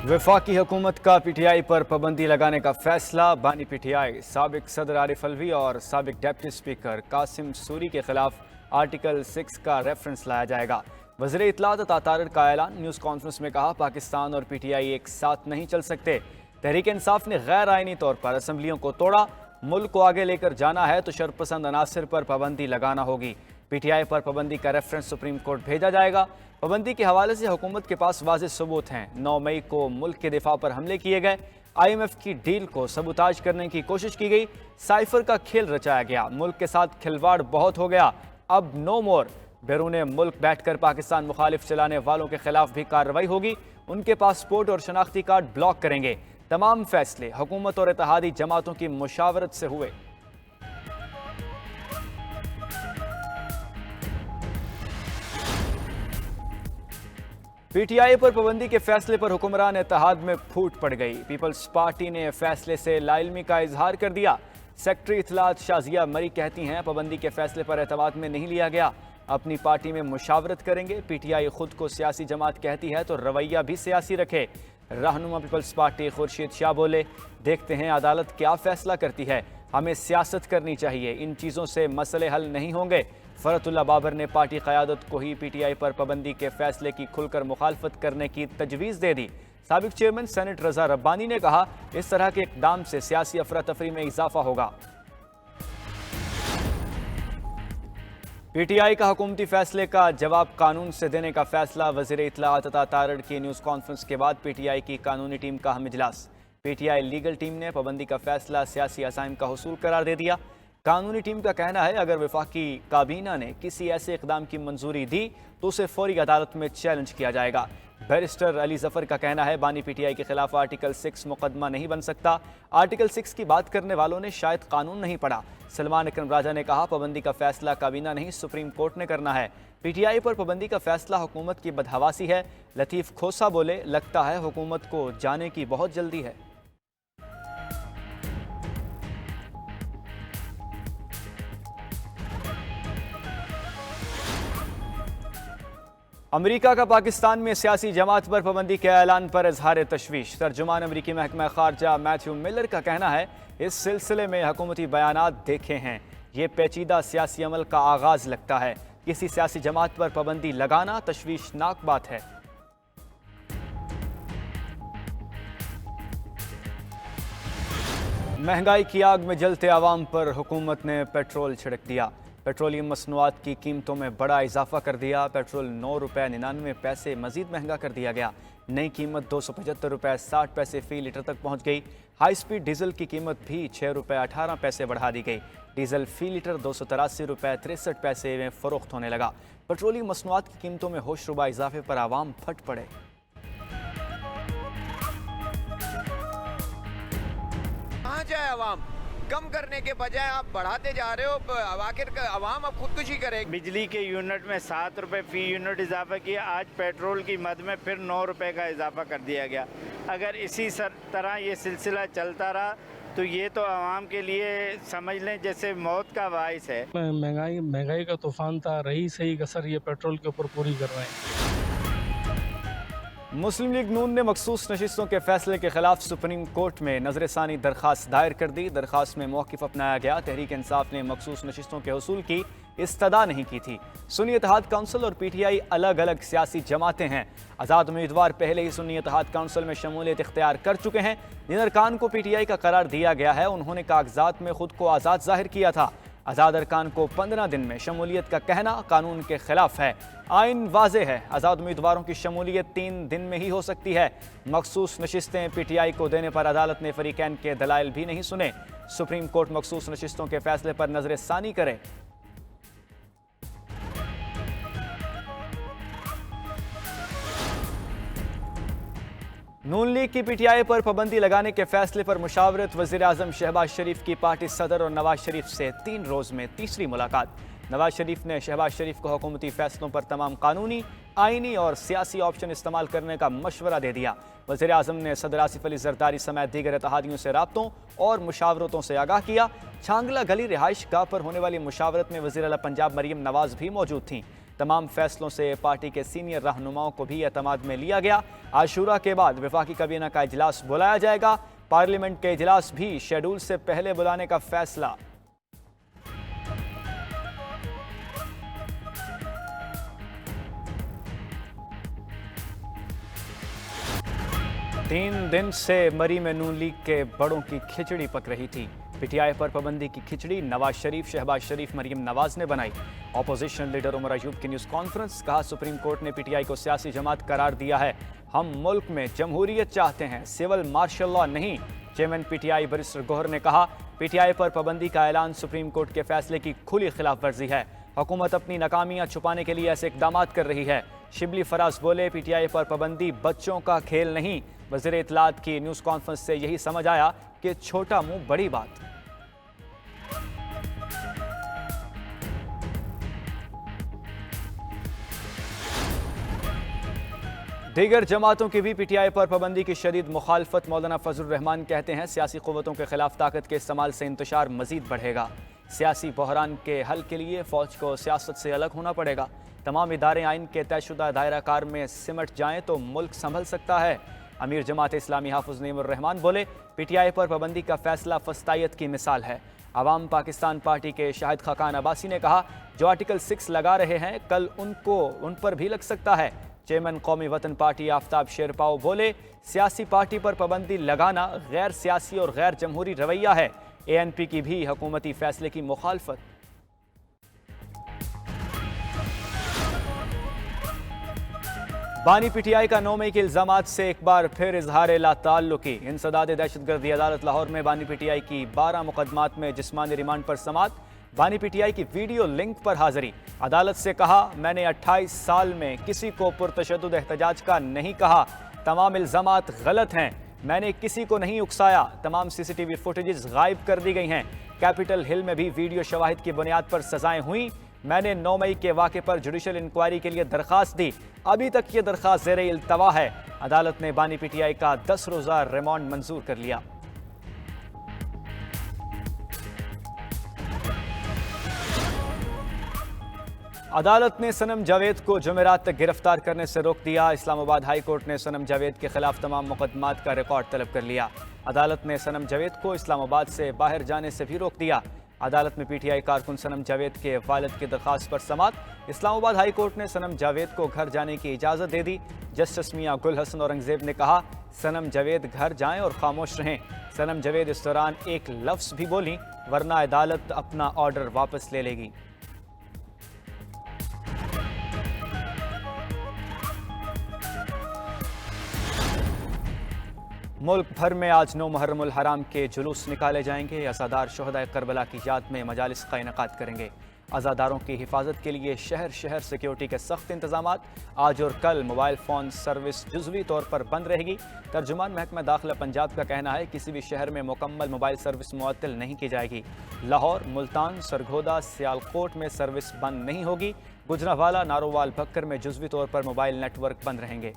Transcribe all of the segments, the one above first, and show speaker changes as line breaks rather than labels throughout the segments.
वफाकी हुकूमत का पीटीआई पर पाबंदी लगाने का फैसला। बानी पीटीआई साबिक सदर आरिफ अलवी और साबिक डिप्टी स्पीकर कासिम सूरी के खिलाफ आर्टिकल 6 का रेफरेंस लाया जाएगा। वज़ीर इत्तलात अता तारड़ का ऐलान। न्यूज़ कॉन्फ्रेंस में कहा, पाकिस्तान और पीटीआई एक साथ नहीं चल सकते। तहरीक इंसाफ ने गैर आइनी तौर पर असम्बलियों को तोड़ा। मुल्क को आगे लेकर जाना है तो शरपसंद अनासर पर पाबंदी लगाना होगी। पीटीआई पर पाबंदी का रेफरेंस सुप्रीम कोर्ट भेजा जाएगा। पाबंदी के हवाले से हुकूमत के पास वाज़ेह सबूत हैं। 9 मई को मुल्क के दिफा पर हमले किए गए। IMF की डील को सबूताज करने की कोशिश की गई। साइफर का खेल रचाया गया। मुल्क के साथ खिलवाड़ बहुत हो गया। अब नो मोर। बैरून मुल्क बैठकर पाकिस्तान मुखालिफ चलाने वालों के खिलाफ भी कार्रवाई होगी। उनके पासपोर्ट और शनाख्ती कार्ड ब्लॉक करेंगे। तमाम फैसले हुकूमत और इत्तेहादी जमातों की मुशावरत से हुए। पीटीआई पर पाबंदी के फैसले पर हुक्मरान इत्तेहाद में फूट पड़ गई। पीपल्स पार्टी ने फैसले से लाइलमी का इजहार कर दिया। सेक्रेटरी इत्तलात शाजिया मरी कहती हैं, पाबंदी के फैसले पर एतमाद में नहीं लिया गया। अपनी पार्टी में मुशावरत करेंगे। पीटीआई खुद को सियासी जमात कहती है तो रवैया भी सियासी रखे। रहनुमा पीपल्स पार्टी खुर्शीद शाह बोले, देखते हैं अदालत क्या फैसला करती है। हमें सियासत करनी चाहिए, इन चीज़ों से मसले हल नहीं होंगे। फरतुल्ला बाबर ने पार्टी क़यादत को ही पीटीआई पर पाबंदी के फैसले की खुलकर मुखालफत करने की तजवीज़ दे दी। साबिक चेयरमैन सेनेट रजा रब्बानी ने कहा, इस तरह के इक़दाम से सियासी अफरा तफरी में इजाफा होगा। पीटीआई का हुकूमती फैसले का जवाब कानून से देने का फैसला। वज़ीर इत्तलात अता तारड़ की न्यूज़ कॉन्फ्रेंस के बाद पीटीआई की कानूनी टीम का अहम इजलास। पीटीआई लीगल टीम ने पाबंदी का फैसला सियासी अज़ाइम का हुसूल करार दे दिया। कानूनी टीम का कहना है, अगर वफाकी काबीना ने किसी ऐसे इक़दाम की मंजूरी दी तो उसे फौरी अदालत में चैलेंज किया जाएगा। बैरिस्टर अली जफर का कहना है, बानी पीटीआई के खिलाफ आर्टिकल 6 मुकदमा नहीं बन सकता। आर्टिकल 6 की बात करने वालों ने शायद कानून नहीं पढ़ा। सलमान अकरम राजा ने कहा, पाबंदी का फैसला काबीना नहीं सुप्रीम कोर्ट ने करना है। पीटीआई पर पाबंदी का फैसला हुकूमत की बदहवासी है। लतीफ़ खोसा बोले, लगता है हुकूमत को जाने की बहुत जल्दी है। अमेरिका का पाकिस्तान में सियासी जमात पर पाबंदी के ऐलान पर इजहार तशवीश। तर्जुमान अमेरिकी महकमा खारजा मैथ्यू मिलर का कहना है, इस सिलसिले में हुकूमती बयानात देखे हैं। ये पेचीदा सियासी अमल का आगाज लगता है। किसी सियासी जमात पर पाबंदी लगाना तशवीशनाक बात है। महंगाई की आग में जलते आवाम पर हुकूमत ने पेट्रोल छिड़क दिया। पेट्रोलियम मसनूआत की कीमतों में बड़ा इजाफा कर दिया। पेट्रोल 9 रुपये 99 पैसे मजीद महंगा कर दिया गया। नई कीमत 275 रुपये 60 पैसे फ़ी लीटर तक पहुंच गई। हाई स्पीड डीजल की कीमत भी 6 रुपये 18 पैसे बढ़ा दी गई। डीजल फ़ी लीटर 283 रुपये 63 पैसे में फ़रोख्त होने लगा। पेट्रोलियम मसनूआत की कीमतों में होशरुबा इजाफे पर आवाम फट पड़े।
कहाँ जाए आवाम? कम करने के बजाय आप बढ़ाते जा रहे हो। आखिर अवाम अब खुदकुशी करेगी।
बिजली के यूनिट में 7 रुपये फ़ी यूनिट इजाफा किया। आज पेट्रोल की मद में फिर 9 रुपये का इजाफा कर दिया गया। अगर इसी तरह ये सिलसिला चलता रहा तो ये तो आवाम के लिए समझ लें जैसे मौत का बाइस है।
महंगाई का तूफान था, रही सही कसर ये पेट्रोल के ऊपर पूरी कर रहे हैं।
मुस्लिम लीग नून ने मखसूस नशिस्तों के फैसले के खिलाफ सुप्रीम कोर्ट में नजरसानी दरख्वास्त दायर कर दी। दरख्वास्त में मौक़िफ़ अपनाया गया। तहरीक इंसाफ ने मखसूस नशिस्तों के हसूल की इस्तदा नहीं की थी। सुन्नी इत्तेहाद काउंसिल और पीटीआई अलग अलग सियासी जमातें हैं। आज़ाद उम्मीदवार पहले ही सुन्नी इत्तेहाद काउंसिल में शमूलियत इख्तियार कर चुके हैं। जिन अरकान को पीटीआई का करार दिया गया है, उन्होंने कागजात में खुद को आज़ाद जाहिर किया था। आज़ाद अरकान को 15 दिन में शमूलियत का कहना कानून के खिलाफ है। आइन वाज़े है, आज़ाद उम्मीदवारों की शमूलियत 3 दिन में ही हो सकती है। मखसूस नशिस्तें पीटीआई को देने पर अदालत ने फरीकैन के दलाइल भी नहीं सुने। सुप्रीम कोर्ट मखसूस नशिस्तों के फैसले पर नजर सानी करे। नून लीग की पीटीआई पर पाबंदी लगाने के फैसले पर मुशावरत। वज़ीर आज़म शहबाज शरीफ की पार्टी सदर और नवाज शरीफ से 3 रोज़ में तीसरी मुलाकात। नवाज शरीफ ने शहबाज शरीफ को हुकूमती फैसलों पर तमाम कानूनी, आइनी और सियासी ऑप्शन इस्तेमाल करने का मशवरा दे दिया। वज़ीर आज़म ने सदर आसिफ अली जरदारी समेत दीगर इत्तेहादियों से राब्तों और मुशावरतों से आगाह किया। छांगला गली रिहाइश गाह पर होने वाली मुशावरत में वज़ीर आला पंजाब मरीम नवाज भी मौजूद थीं। तमाम फैसलों से पार्टी के सीनियर रहनुमाओं को भी एतमाद में लिया गया। आशूरा के बाद वफाकी काबीना का इजलास बुलाया जाएगा। पार्लियामेंट के इजलास भी शेड्यूल से पहले बुलाने का फैसला। तीन दिन से मरी में नून लीग के बड़ों की खिचड़ी पक रही थी। पीटीआई पर पाबंदी की खिचड़ी नवाज शरीफ, शहबाज शरीफ, मरीम नवाज ने बनाई। ऑपोजिशन लीडर उमर अयूब की न्यूज़ कॉन्फ्रेंस। कहा, सुप्रीम कोर्ट ने पीटीआई को सियासी जमात करार दिया है। हम मुल्क में जमहूरियत चाहते हैं, सिविल मार्शल लॉ नहीं। चेयरमैन पीटीआई बैरिस्टर गौहर ने कहा, पीटीआई पर पाबंदी का ऐलान सुप्रीम कोर्ट के फैसले की खुली खिलाफ वर्जी है। हुकूमत अपनी नाकामियां छुपाने के लिए ऐसे इकदाम कर रही है। शिबली फराज बोले, पीटीआई पर पाबंदी बच्चों का खेल नहीं। वज़ीर इत्तलात की न्यूज़ कॉन्फ्रेंस से यही समझ आया कि छोटा मुंह बड़ी बात। दीगर जमातों की भी पीटीआई पर पाबंदी की शदीद मुखालफत। मौलाना फजल रहमान कहते हैं, सियासी क़ुव्वतों के खिलाफ ताकत के इस्तेमाल से इंतशार मजीद बढ़ेगा। सियासी बहरान के हल के लिए फ़ौज को सियासत से अलग होना पड़ेगा। तमाम इदारे आइन के तयशुदा दायरा कार में सिमट जाएं तो मुल्क संभल सकता है। अमीर जमात इस्लामी हाफिज नईमुर रहमान बोले, पीटीआई पर पाबंदी का फैसला फस्तायत की मिसाल है। अवाम पाकिस्तान पार्टी के शाहिद खाकान अब्बासी ने कहा, जो आर्टिकल 6 लगा रहे हैं कल उन पर भी लग सकता है। चेयरमैन कौमी वतन पार्टी आफ्ताब शेरपाओ बोले, सियासी पार्टी पर पाबंदी लगाना गैर सियासी और गैर जमहूरी रवैया है। एएनपी की भी हुकूमती फैसले की मुखालफत। बानी पीटीआई का 9 मई के इल्जामात से एक बार फिर इजहार लाताल्लुकी। इंसदाद दहशतगर्दी अदालत लाहौर में बानी पीटीआई की 12 मुकदमात में जिस्मानी रिमांड पर समाअत। बानी पीटीआई की वीडियो लिंक पर हाजिरी। अदालत से कहा, मैंने 28 साल में किसी को पुरतशद्दुद एहतजाज का नहीं कहा। तमाम इल्जामात गलत हैं। मैंने किसी को नहीं उकसाया। तमाम सीसीटीवी फुटेजेस गायब कर दी गई हैं। कैपिटल हिल में भी वीडियो शवाहिद की बुनियाद पर सजाएं हुई। मैंने 9 मई के वाक़े पर जुडिशल इंक्वायरी के लिए दरखास्त दी। अभी तक ये दरखास्त ज़ेरे इल्तवा है। अदालत ने बानी पीटीआई का 10 रोज़ा रिमांड मंजूर कर लिया। अदालत ने सनम जावेद को जुमेरात तक गिरफ्तार करने से रोक दिया। इस्लामाबाद हाई कोर्ट ने सनम जावेद के खिलाफ तमाम मुकदमात का रिकॉर्ड तलब कर लिया। अदालत ने सनम जावेद को इस्लामाबाद से बाहर जाने से भी रोक दिया। अदालत में पीटीआई कारकुन सनम जावेद के वालिद की दरखास्त पर समाअत। इस्लामाबाद हाई कोर्ट ने सनम जावेद को घर जाने की इजाज़त दे दी। जस्टिस मियां गुल हसन औरंगजेब ने कहा, सनम जावेद घर जाएं और खामोश रहें। सनम जावेद इस दौरान एक लफ्ज़ भी बोली, वरना अदालत अपना ऑर्डर वापस ले लेगी। मुल्क भर में आज 9 मुहर्रमुल हराम के जुलूस निकाले जाएंगे। अज़ादार शुहदाए करबला की याद में मजालिस का इनेकाद करेंगे। अज़ादारों की हिफाजत के लिए शहर शहर सिक्योरिटी के सख्त इंतजामात। आज और कल मोबाइल फ़ोन सर्विस जुज़वी तौर पर बंद रहेगी। तर्जुमान महकमा दाखिला पंजाब का कहना है, किसी भी शहर में मुकम्मल मोबाइल सर्विस मुअत्तल नहीं की जाएगी। लाहौर, मुल्तान, सरगोदा, सियालकोट में सर्विस बंद नहीं होगी। गुजरावाला, नारोवाल, भक्कर में जुज़वी तौर पर मोबाइल नेटवर्क बंद रहेंगे।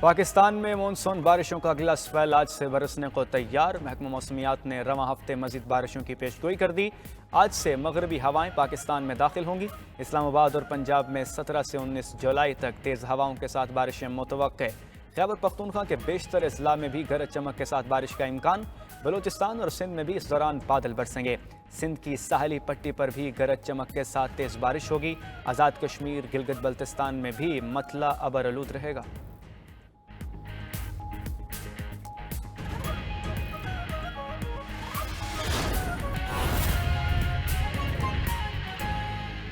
पाकिस्तान में मानसून बारिशों का अगला स्पेल आज से बरसने को तैयार। महकमा मौसमियात ने रवां हफ्ते मजीद बारिशों की पेशगोई कर दी। आज से मगरबी हवाएं पाकिस्तान में दाखिल होंगी। इस्लामाबाद और पंजाब में 17 से 19 जुलाई तक तेज़ हवाओं के साथ बारिशें मुतवक्के। खैबर पख्तूनख्वा के बेशतर अजला में भी गरज चमक के साथ बारिश का इम्कान। बलूचिस्तान और सिंध में भी इस दौरान बादल बरसेंगे। सिंध की साहली पट्टी पर भी गरज चमक के साथ तेज़ बारिश होगी। आज़ाद कश्मीर, गिलगित बल्तिस्तान में भी मतला अबरआलूद रहेगा।